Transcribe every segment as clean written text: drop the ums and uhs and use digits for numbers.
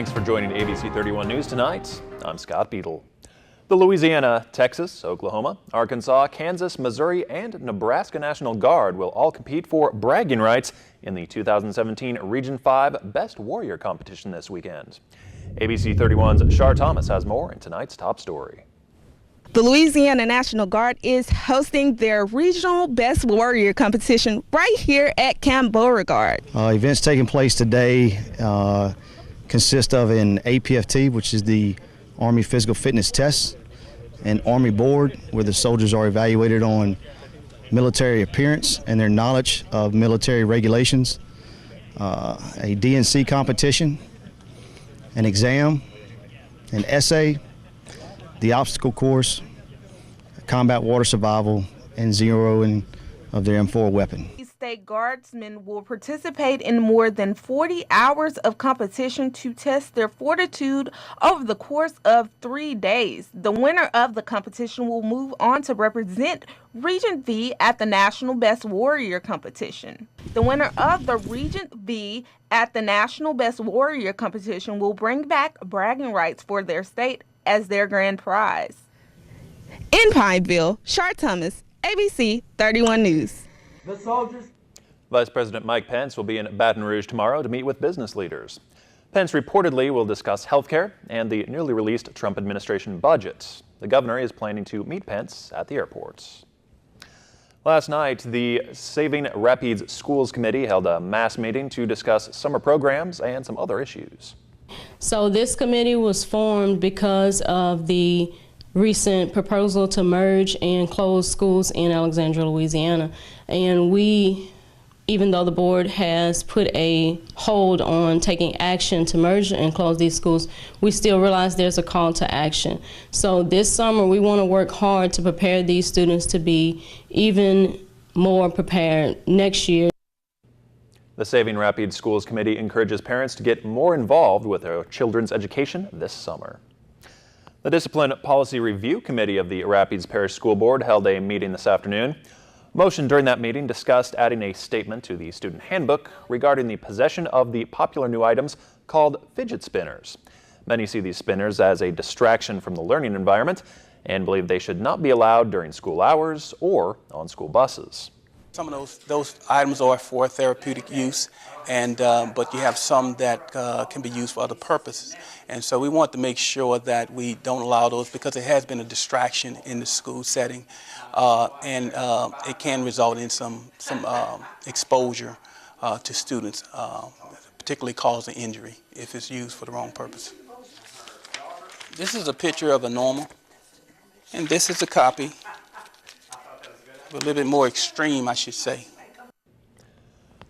Thanks for joining ABC 31 News tonight. I'm Scott Beadle. The Louisiana, Texas, Oklahoma, Arkansas, Kansas, Missouri, and Nebraska National Guard will all compete for bragging rights in the 2017 Region 5 Best Warrior competition this weekend. ABC 31's Shar Thomas has more in tonight's top story. The Louisiana National Guard is hosting their regional Best Warrior competition right here at Camp Beauregard. Events taking place today consist of an APFT, which is the Army Physical Fitness Test, an Army Board where the soldiers are evaluated on military appearance and their knowledge of military regulations, a DNC competition, an exam, an essay, the obstacle course, combat water survival, and zeroing of their M4 weapon. State Guardsmen will participate in more than 40 hours of competition to test their fortitude over the course of 3 days. The winner of the competition will move on to represent Region V at the National Best Warrior competition. The winner of the Region V at the National Best Warrior competition will bring back bragging rights for their state as their grand prize. In Pineville, Shar Thomas, ABC 31 News. The soldiers. Vice President Mike Pence will be in Baton Rouge tomorrow to meet with business leaders. Pence reportedly will discuss health care and the newly released Trump administration budget. The governor is planning to meet Pence at the airport. Last night, the Saving Rapides Schools Committee held a mass meeting to discuss summer programs and some other issues. So this committee was formed because of the recent proposal to merge and close schools in Alexandria, Louisiana. And we, even though the board has put a hold on taking action to merge and close these schools, we still realize there's a call to action. So this summer we want to work hard to prepare these students to be even more prepared next year. The Saving Rapides Schools Committee encourages parents to get more involved with their children's education this summer. The Discipline Policy Review Committee of the Rapides Parish School Board held a meeting this afternoon. Motion during that meeting discussed adding a statement to the student handbook regarding the possession of the popular new items called fidget spinners. Many see these spinners as a distraction from the learning environment and believe they should not be allowed during school hours or on school buses. Some of those items are for therapeutic use, and but you have some that can be used for other purposes. And so we want to make sure that we don't allow those because it has been a distraction in the school setting, and it can result in some exposure to students, particularly causing injury if it's used for the wrong purpose. This is a picture of a normal, and this is a copy. A little bit more extreme, I should say.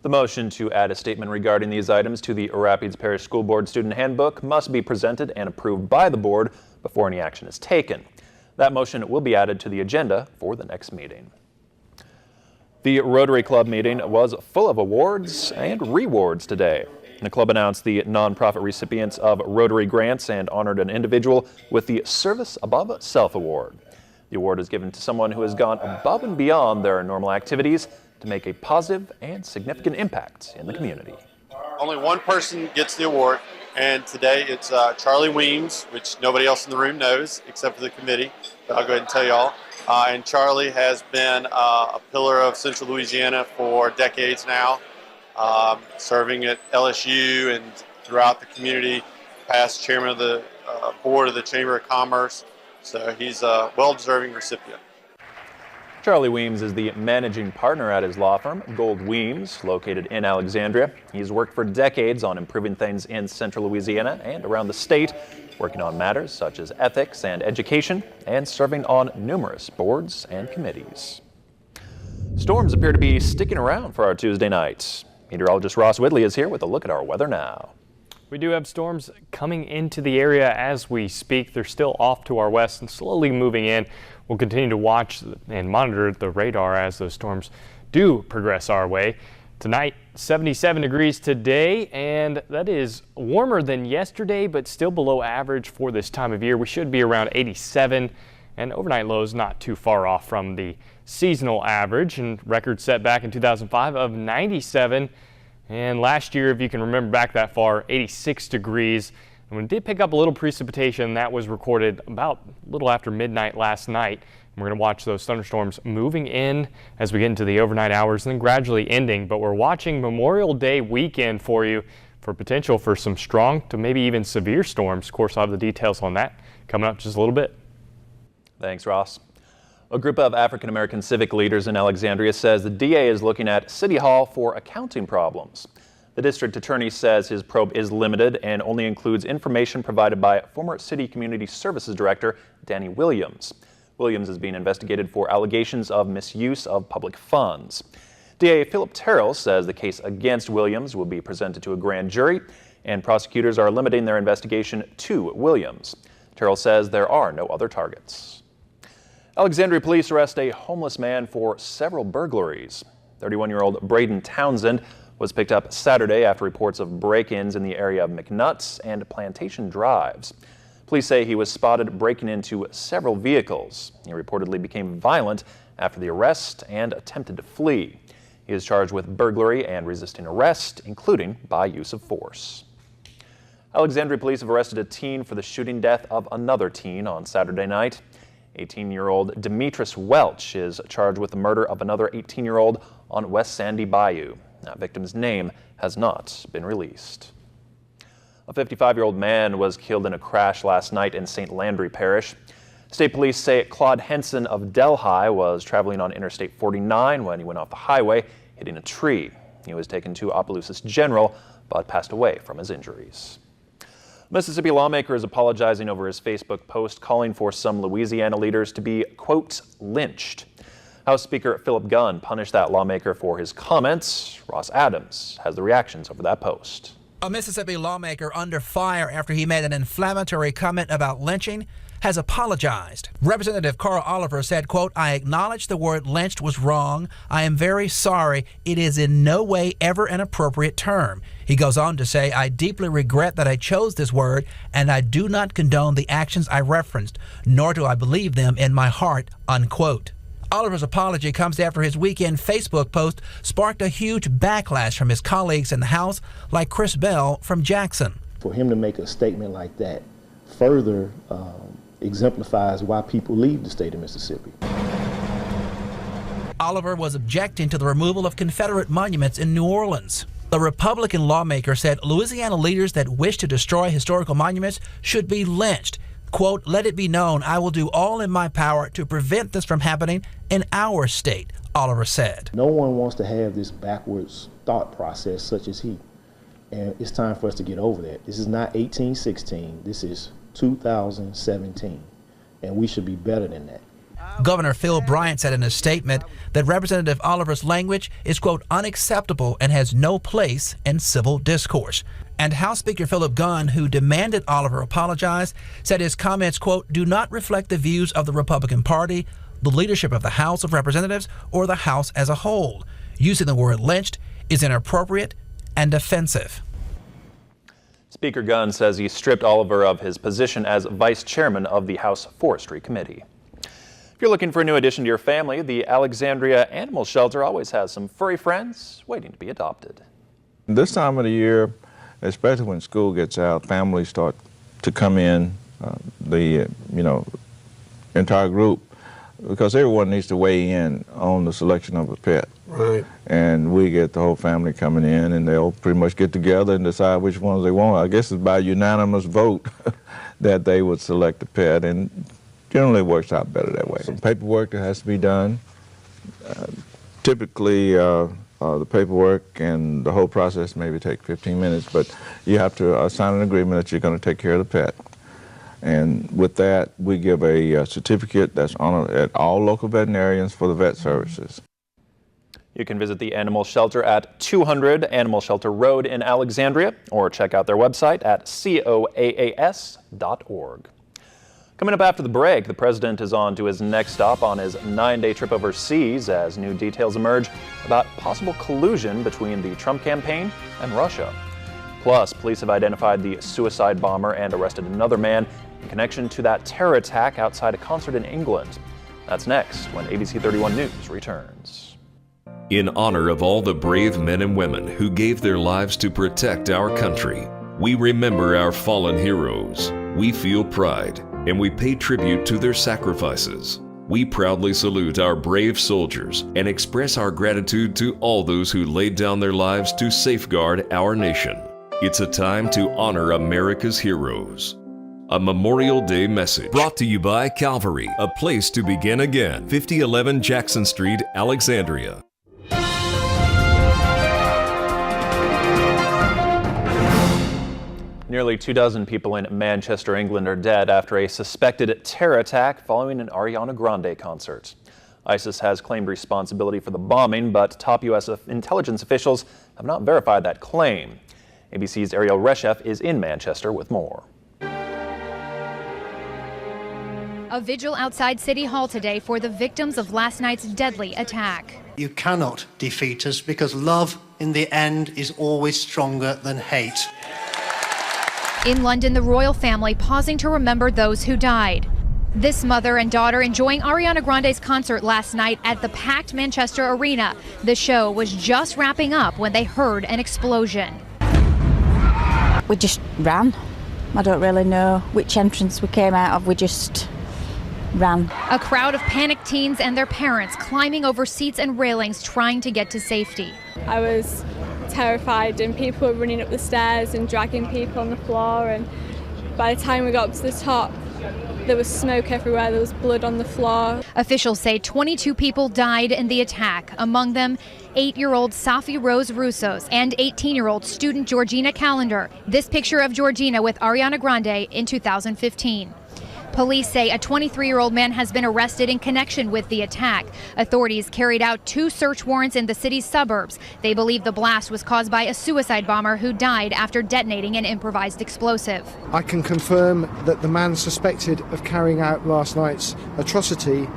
The motion to add a statement regarding these items to the Rapides Parish School Board Student Handbook must be presented and approved by the board before any action is taken. That motion will be added to the agenda for the next meeting. The Rotary Club meeting was full of awards and rewards today. The club announced the nonprofit recipients of Rotary grants and honored an individual with the Service Above Self Award. The award is given to someone who has gone above and beyond their normal activities to make a positive and significant impact in the community. Only one person gets the award, and today it's Charlie Weems, which nobody else in the room knows except for the committee, but I'll go ahead and tell y'all. And Charlie has been a pillar of Central Louisiana for decades now, serving at LSU and throughout the community, past chairman of the board of the Chamber of Commerce. So he's a well-deserving recipient. Charlie Weems is the managing partner at his law firm, Gold Weems, located in Alexandria. He's worked for decades on improving things in Central Louisiana and around the state, working on matters such as ethics and education, and serving on numerous boards and committees. Storms appear to be sticking around for our Tuesday night. Meteorologist Ross Whitley is here with a look at our weather now. We do have storms coming into the area as we speak. They're still off to our west and slowly moving in. We'll continue to watch and monitor the radar as those storms do progress our way. Tonight, 77 degrees today, and that is warmer than yesterday, but still below average for this time of year. We should be around 87, and overnight lows not too far off from the seasonal average, and record set back in 2005 of 97. And last year, if you can remember back that far, 86 degrees. And we did pick up a little precipitation that was recorded about a little after midnight last night. We're going to watch those thunderstorms moving in as we get into the overnight hours and then gradually ending. But we're watching Memorial Day weekend for you for potential for some strong to maybe even severe storms. Of course, I'll have the details on that coming up just a little bit. Thanks, Ross. A group of African-American civic leaders in Alexandria says the DA is looking at City Hall for accounting problems. The district attorney says his probe is limited and only includes information provided by former City Community Services Director Danny Williams. Williams is being investigated for allegations of misuse of public funds. DA Philip Terrell says the case against Williams will be presented to a grand jury, and prosecutors are limiting their investigation to Williams. Terrell says there are no other targets. Alexandria police arrest a homeless man for several burglaries. 31-year-old Braden Townsend was picked up Saturday after reports of break-ins in the area of McNutt's and Plantation Drives. Police say he was spotted breaking into several vehicles. He reportedly became violent after the arrest and attempted to flee. He is charged with burglary and resisting arrest, including by use of force. Alexandria police have arrested a teen for the shooting death of another teen on Saturday night. 18-year-old Demetris Welch is charged with the murder of another 18-year-old on West Sandy Bayou. That victim's name has not been released. A 55-year-old man was killed in a crash last night in St. Landry Parish. State police say Claude Henson of Delhi was traveling on Interstate 49 when he went off the highway, hitting a tree. He was taken to Opelousas General, but passed away from his injuries. Mississippi lawmaker is apologizing over his Facebook post calling for some Louisiana leaders to be, quote, lynched. House Speaker Philip Gunn punished that lawmaker for his comments. Ross Adams has the reactions over that post. A Mississippi lawmaker under fire after he made an inflammatory comment about lynching has apologized. Representative Carl Oliver said, quote, I acknowledge the word lynched was wrong. I am very sorry. It is in no way ever an appropriate term. He goes on to say, I deeply regret that I chose this word, and I do not condone the actions I referenced, nor do I believe them in my heart, unquote. Oliver's apology comes after his weekend Facebook post sparked a huge backlash from his colleagues in the House, like Chris Bell from Jackson. For him to make a statement like that further exemplifies why people leave the state of Mississippi. Oliver was objecting to the removal of Confederate monuments in New Orleans. The Republican lawmaker said Louisiana leaders that wish to destroy historical monuments should be lynched. Quote, let it be known I will do all in my power to prevent this from happening in our state, Oliver said. No one wants to have this backwards thought process such as he. And it's time for us to get over that. This is not 1816. This is 2017. And we should be better than that. Governor Phil Bryant said in a statement that Representative Oliver's language is, quote, unacceptable and has no place in civil discourse. And House Speaker Philip Gunn, who demanded Oliver apologize, said his comments, quote, do not reflect the views of the Republican Party, the leadership of the House of Representatives, or the House as a whole. Using the word lynched is inappropriate and offensive. Speaker Gunn says he stripped Oliver of his position as vice chairman of the House Forestry Committee. If you're looking for a new addition to your family, the Alexandria Animal Shelter always has some furry friends waiting to be adopted. This time of the year, especially when school gets out, families start to come in, the entire group, because everyone needs to weigh in on the selection of a pet. Right. And we get the whole family coming in, and they'll pretty much get together and decide which ones they want. I guess it's by unanimous vote that they would select a pet, and generally it works out better that way. Some paperwork that has to be done. Typically, the paperwork and the whole process maybe take 15 minutes, but you have to sign an agreement that you're going to take care of the pet. And with that, we give a certificate that's honored at all local veterinarians for the vet services. You can visit the animal shelter at 200 Animal Shelter Road in Alexandria, or check out their website at coaas.org. Coming up after the break, the president is on to his next stop on his 9-day trip overseas as new details emerge about possible collusion between the Trump campaign and Russia. Plus, police have identified the suicide bomber and arrested another man in connection to that terror attack outside a concert in England. That's next when ABC 31 News returns. In honor of all the brave men and women who gave their lives to protect our country, We remember our fallen heroes. We feel pride, and we pay tribute to their sacrifices. We proudly salute our brave soldiers and express our gratitude to all those who laid down their lives to safeguard our nation. It's a time to honor America's heroes. A Memorial Day message brought to you by Calvary, a place to begin again. 5011 Jackson Street, Alexandria. Nearly 24 people in Manchester, England are dead after a suspected terror attack following an Ariana Grande concert. ISIS has claimed responsibility for the bombing, but top U.S. intelligence officials have not verified that claim. ABC's Ariel Reshef is in Manchester with more. A vigil outside City Hall today for the victims of last night's deadly attack. You cannot defeat us because love in the end is always stronger than hate. In London, the royal family pausing to remember those who died. This mother and daughter enjoying Ariana Grande's concert last night at the packed Manchester Arena. The show was just wrapping up when they heard an explosion. We just ran. I don't really know which entrance we came out of. We just ran. A crowd of panicked teens and their parents climbing over seats and railings trying to get to safety. I was terrified, and people were running up the stairs and dragging people on the floor, and by the time we got up to the top, there was smoke everywhere, there was blood on the floor. Officials say 22 people died in the attack, among them 8-year-old Safi Rose Russos and 18-year-old student Georgina Callender. This picture of Georgina with Ariana Grande in 2015. Police say a 23-year-old man has been arrested in connection with the attack. Authorities carried out 2 search warrants in the city's suburbs. They believe the blast was caused by a suicide bomber who died after detonating an improvised explosive. I can confirm that the man suspected of carrying out last night's atrocity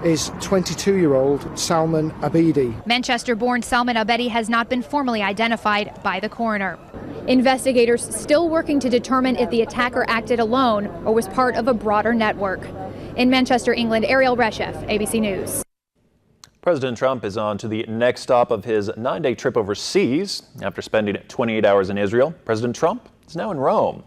is 22-year-old Salman Abedi. Manchester-born Salman Abedi has not been formally identified by the coroner. Investigators still working to determine if the attacker acted alone or was part of a broader network. In Manchester, England, Ariel Reshef, ABC News. President Trump is on to the next stop of his 9-day trip overseas. After spending 28 hours in Israel, President Trump is now in Rome.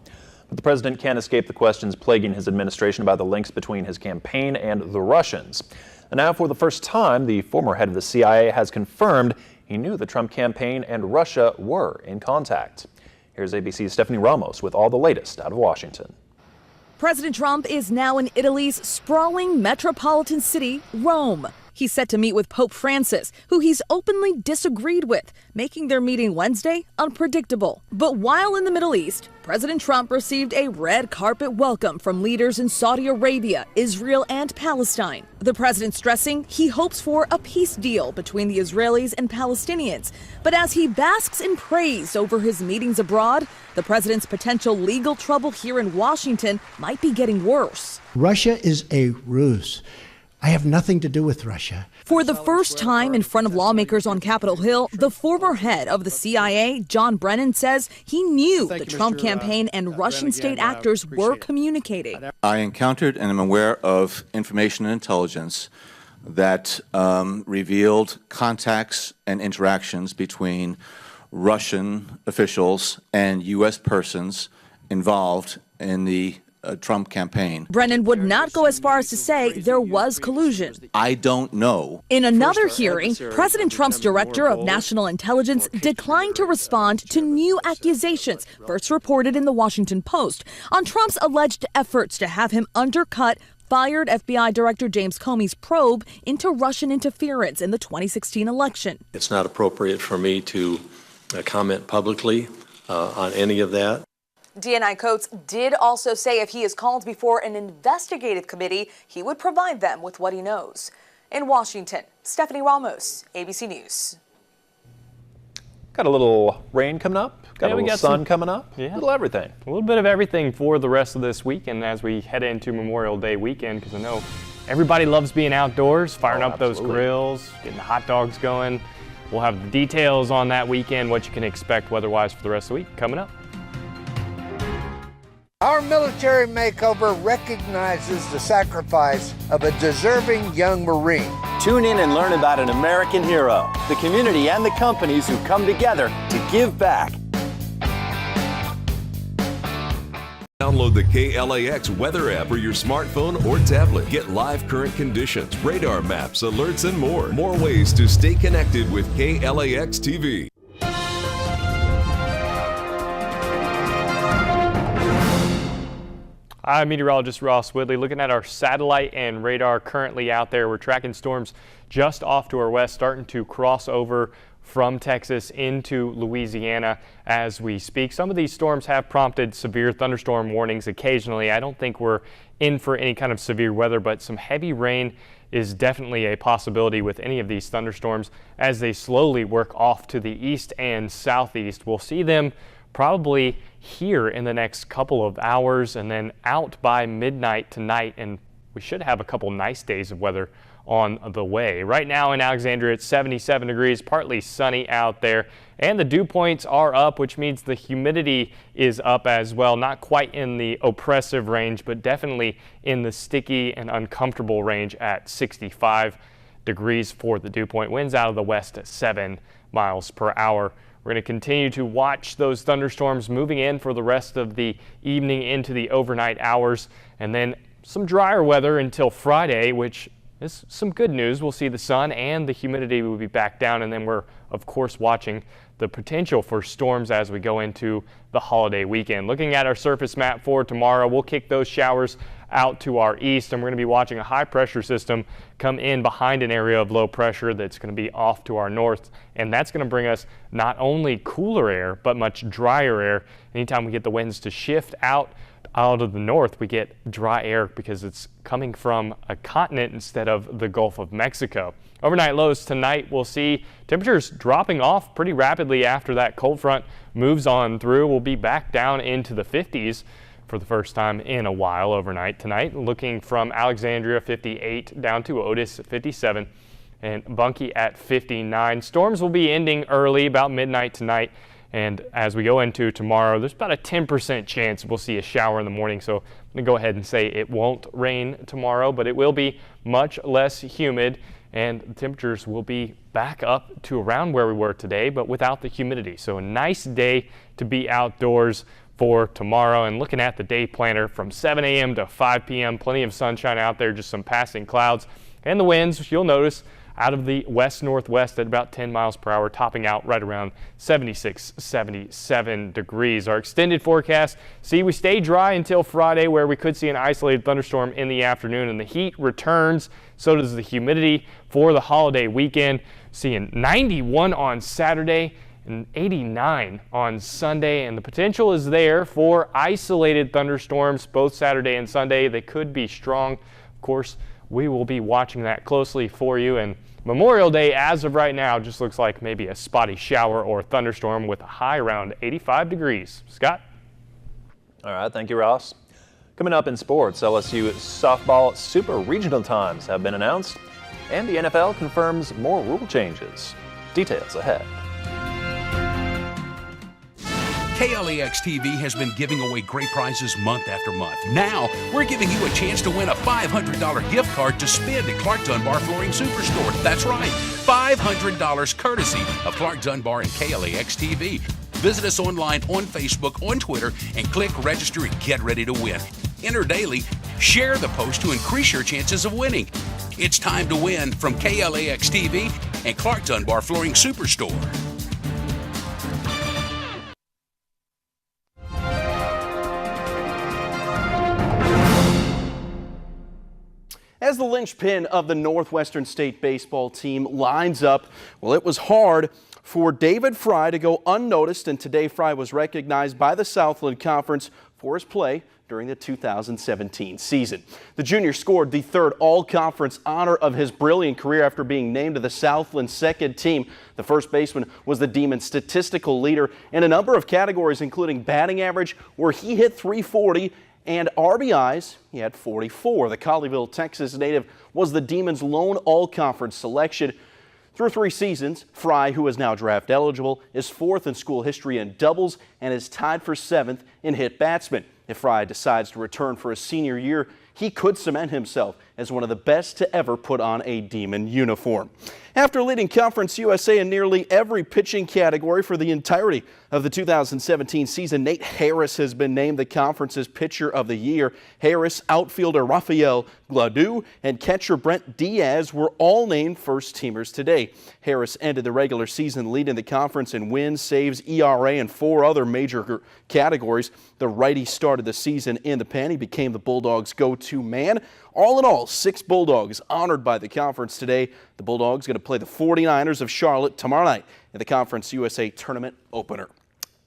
But the president can't escape the questions plaguing his administration about the links between his campaign and the Russians. And now, for the first time, the former head of the CIA has confirmed he knew the Trump campaign and Russia were in contact. Here's ABC's Stephanie Ramos with all the latest out of Washington. President Trump is now in Italy's sprawling metropolitan city, Rome. He's set to meet with Pope Francis, who he's openly disagreed with, making their meeting Wednesday unpredictable. But while in the Middle East, President Trump received a red carpet welcome from leaders in Saudi Arabia, Israel, and Palestine. The president stressing he hopes for a peace deal between the Israelis and Palestinians. But as he basks in praise over his meetings abroad, the president's potential legal trouble here in Washington might be getting worse. Russia is a ruse. I have nothing to do with Russia. For the first time in front of lawmakers on Capitol Hill, the former head of the CIA, John Brennan, says he knew the Trump campaign and Russian state actors were communicating. I encountered and am aware of information and intelligence that revealed contacts and interactions between Russian officials and U.S. persons involved in the Trump campaign. Brennan would not go as far as to say there was collusion. I don't know. In another hearing, President Trump's director of national intelligence declined to respond to new accusations first reported in the Washington Post on Trump's alleged efforts to have him undercut fired FBI Director James Comey's probe into Russian interference in the 2016 election. It's not appropriate for me to comment publicly on any of that. DNI Coates did also say if he is called before an investigative committee, he would provide them with what he knows. In Washington, Stephanie Ramos, ABC News. Got a little rain coming up, got a little sun coming up, yeah. A little everything. A little bit of everything for the rest of this weekend as we head into Memorial Day weekend, because I know everybody loves being outdoors, firing up those grills, getting the hot dogs going. We'll have the details on that weekend, what you can expect weather-wise for the rest of the week coming up. Our military makeover recognizes the sacrifice of a deserving young Marine. Tune in and learn about an American hero, the community and the companies who come together to give back. Download the KLAX weather app for your smartphone or tablet. Get live current conditions, radar maps, alerts, and more. More ways to stay connected with KLAX TV. I'm meteorologist Ross Woodley. Looking at our satellite and radar currently out there, we're tracking storms just off to our west, starting to cross over from Texas into Louisiana as we speak. Some of these storms have prompted severe thunderstorm warnings occasionally. I don't think we're in for any kind of severe weather, but some heavy rain is definitely a possibility with any of these thunderstorms as they slowly work off to the east and southeast. We'll see them probably here in the next couple of hours and then out by midnight tonight, and we should have a couple nice days of weather on the way. Right now in Alexandria, it's 77 degrees, partly sunny out there, and the dew points are up, which means the humidity is up as well. Not quite in the oppressive range, but definitely in the sticky and uncomfortable range at 65 degrees for the dew point. Winds out of the west at 7 miles per hour. We're going to continue to watch those thunderstorms moving in for the rest of the evening into the overnight hours, and then some drier weather until Friday, which is some good news. We'll see the sun and the humidity will be back down, and then we're of course watching the potential for storms as we go into the holiday weekend. Looking at our surface map for tomorrow, we'll kick those showers out to our east, and we're going to be watching a high pressure system come in behind an area of low pressure that's going to be off to our north, and that's going to bring us not only cooler air but much drier air. Anytime we get the winds to shift out of the north, we get dry air because it's coming from a continent instead of the Gulf of Mexico. Overnight lows tonight, we'll see temperatures dropping off pretty rapidly after that cold front moves on through. We'll be back down into the 50s for the first time in a while overnight tonight. Looking from Alexandria 58 down to Otis at 57 and Bunkie at 59. Storms will be ending early about midnight tonight. And as we go into tomorrow, there's about a 10% chance we'll see a shower in the morning. So I'm going to go ahead and say it won't rain tomorrow, but it will be much less humid, and the temperatures will be back up to around where we were today, but without the humidity. So a nice day to be outdoors for tomorrow. And looking at the day planner from 7 a.m. to 5 p.m., plenty of sunshine out there, just some passing clouds. And the winds, you'll notice, out of the west-northwest at about 10 miles per hour, topping out right around 76, 77 degrees. Our extended forecast, see, we stay dry until Friday, where we could see an isolated thunderstorm in the afternoon, and the heat returns. So does the humidity for the holiday weekend. Seeing 91 on Saturday and 89 on Sunday, and the potential is there for isolated thunderstorms both Saturday and Sunday. They could be strong. Of course, we will be watching that closely for you. And Memorial Day, as of right now, just looks like maybe a spotty shower or thunderstorm with a high around 85 degrees. Scott? All right, thank you, Ross. Coming up in sports, LSU softball super regional times have been announced, and the NFL confirms more rule changes. Details ahead. KLAX TV has been giving away great prizes month after month. Now, we're giving you a chance to win a $500 gift card to spend at Clark Dunbar Flooring Superstore. That's right, $500 courtesy of Clark Dunbar and KLAX TV. Visit us online on Facebook, on Twitter, and click register and get ready to win. Enter daily, share the post to increase your chances of winning. It's time to win from KLAX TV and Clark Dunbar Flooring Superstore. As the linchpin of the Northwestern State baseball team lines up, well, it was hard for David Fry to go unnoticed, and today Fry was recognized by the Southland Conference for his play during the 2017 season. The junior scored the third all-conference honor of his brilliant career after being named to the Southland second team. The first baseman was the Demons' statistical leader in a number of categories, including batting average, where he hit .340, and RBIs, he had 44. The Colleyville, Texas native was the Demons' lone all-conference selection. Through 3 seasons, Fry, who is now draft eligible, is 4th in school history in doubles and is tied for 7th in hit batsmen. If Fry decides to return for his senior year, he could cement himself as one of the best to ever put on a Demon uniform. After leading Conference USA in nearly every pitching category for the entirety of the 2017 season, Nate Harris has been named the conference's Pitcher of the Year. Harris, outfielder Rafael Gladue, and catcher Brent Diaz were all named first-teamers today. Harris ended the regular season leading the conference in wins, saves, ERA, and 4 other major categories. The righty started the season in the pen. He became the Bulldogs' go-to man. All in all, 6 Bulldogs honored by the conference today. The Bulldogs going to play the 49ers of Charlotte tomorrow night in the Conference USA Tournament opener.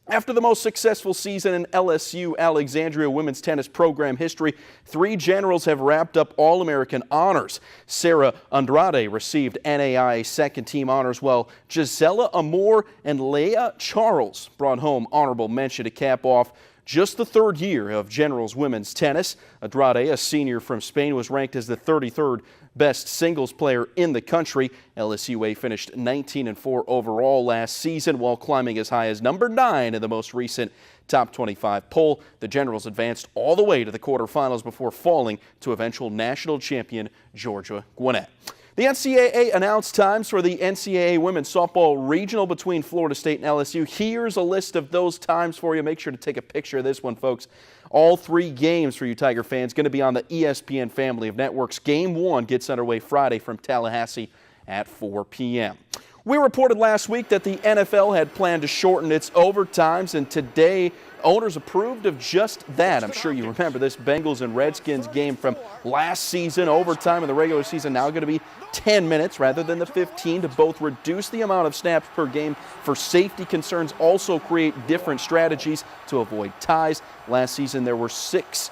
After the most successful season in LSU Alexandria women's tennis program history, 3 generals have wrapped up All-American honors. Sarah Andrade received NAIA second-team honors, while Gisela Amor and Leah Charles brought home honorable mention to cap off just the 3rd year of generals women's tennis. Andrade, a senior from Spain, was ranked as the 33rd best singles player in the country. LSUA finished 19-4 overall last season, while climbing as high as number 9 in the most recent top 25 poll. The Generals advanced all the way to the quarterfinals before falling to eventual national champion Georgia Gwinnett. The NCAA announced times for the NCAA Women's Softball Regional between Florida State and LSU. Here's a list of those times for you. Make sure to take a picture of this one, folks. All 3 games for you Tiger fans going to be on the ESPN family of networks. Game 1 gets underway Friday from Tallahassee at 4 p.m. We reported last week that the NFL had planned to shorten its overtimes, and today owners approved of just that. I'm sure you remember this Bengals and Redskins game from last season. Overtime in the regular season now going to be 10 minutes rather than the 15 to both reduce the amount of snaps per game for safety concerns, also create different strategies to avoid ties. Last season there were 6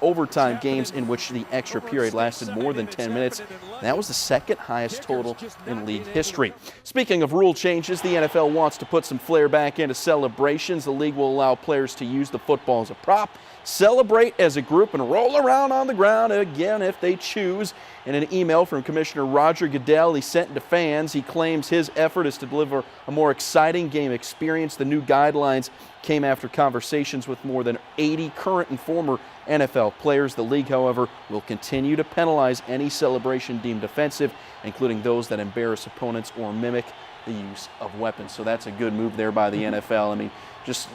overtime games in which the extra period lasted more than 10 minutes. That was the 2nd highest total in league history. Speaking of rule changes, the NFL wants to put some flair back into celebrations. The league will allow players to use the football as a prop, celebrate as a group, and roll around on the ground again if they choose. In an email from Commissioner Roger Goodell he sent to fans, he claims his effort is to deliver a more exciting game experience. The new guidelines came after conversations with more than 80 current and former NFL players. The league, however, will continue to penalize any celebration deemed offensive, including those that embarrass opponents or mimic the use of weapons. So that's a good move there by the NFL. I mean, just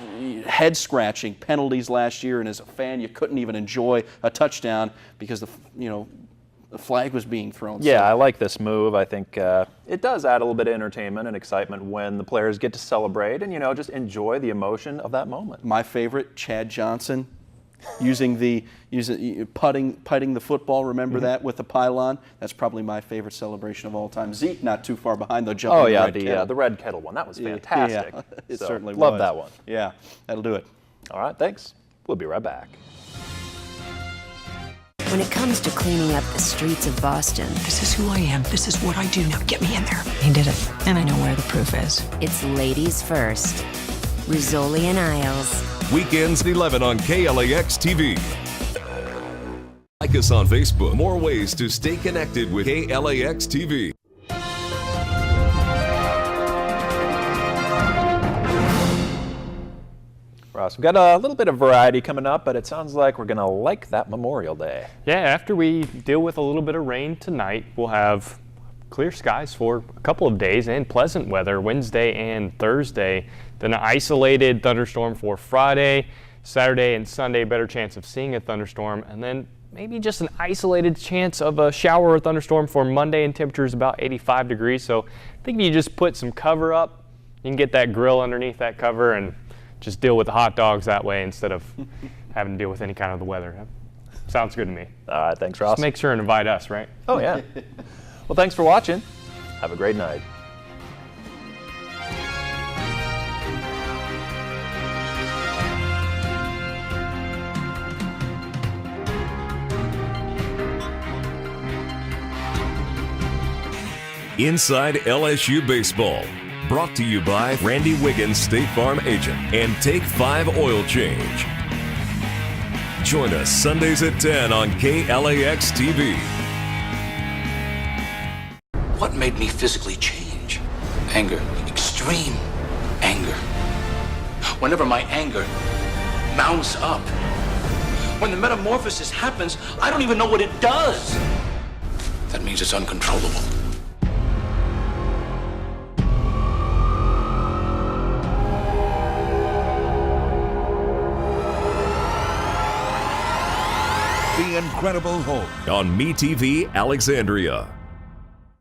head-scratching penalties last year, and as a fan, you couldn't even enjoy a touchdown because the flag was being thrown. Yeah, I like this move. I think it does add a little bit of entertainment and excitement when the players get to celebrate and, just enjoy the emotion of that moment. My favorite, Chad Johnson, putting the football. Remember that with the pylon? That's probably my favorite celebration of all time. Zeke not too far behind though. Jumping the red kettle one. That was fantastic. Yeah, it certainly was. Love that one. Yeah, that'll do it. All right, thanks. We'll be right back. When it comes to cleaning up the streets of Boston, this is who I am. This is what I do. Now get me in there. He did it, and I know where the proof is. It's ladies first. Rizzoli and Isles. Weekends at 11 on KLAX TV. Like us on Facebook. More ways to stay connected with KLAX TV. Ross, we've got a little bit of variety coming up, but it sounds like we're going to like that Memorial Day. Yeah, after we deal with a little bit of rain tonight, we'll have clear skies for a couple of days and pleasant weather Wednesday and Thursday. Then an isolated thunderstorm for Friday, Saturday and Sunday, better chance of seeing a thunderstorm, and then maybe just an isolated chance of a shower or thunderstorm for Monday, and temperatures about 85 degrees. So I think if you just put some cover up, you can get that grill underneath that cover and just deal with the hot dogs that way instead of having to deal with any kind of the weather. Sounds good to me. All right, thanks, Ross. Just make sure and invite us, right? Oh, yeah. Well, thanks for watching. Have a great night. Inside LSU Baseball. Brought to you by Randy Wiggins, State Farm agent, and Take 5 Oil Change. Join us Sundays at 10 on KLAX TV. What made me physically change? Anger, extreme anger. Whenever my anger mounts up, When the metamorphosis happens, I don't even know what it does. That means it's uncontrollable. The Incredible Hulk on MeTV Alexandria.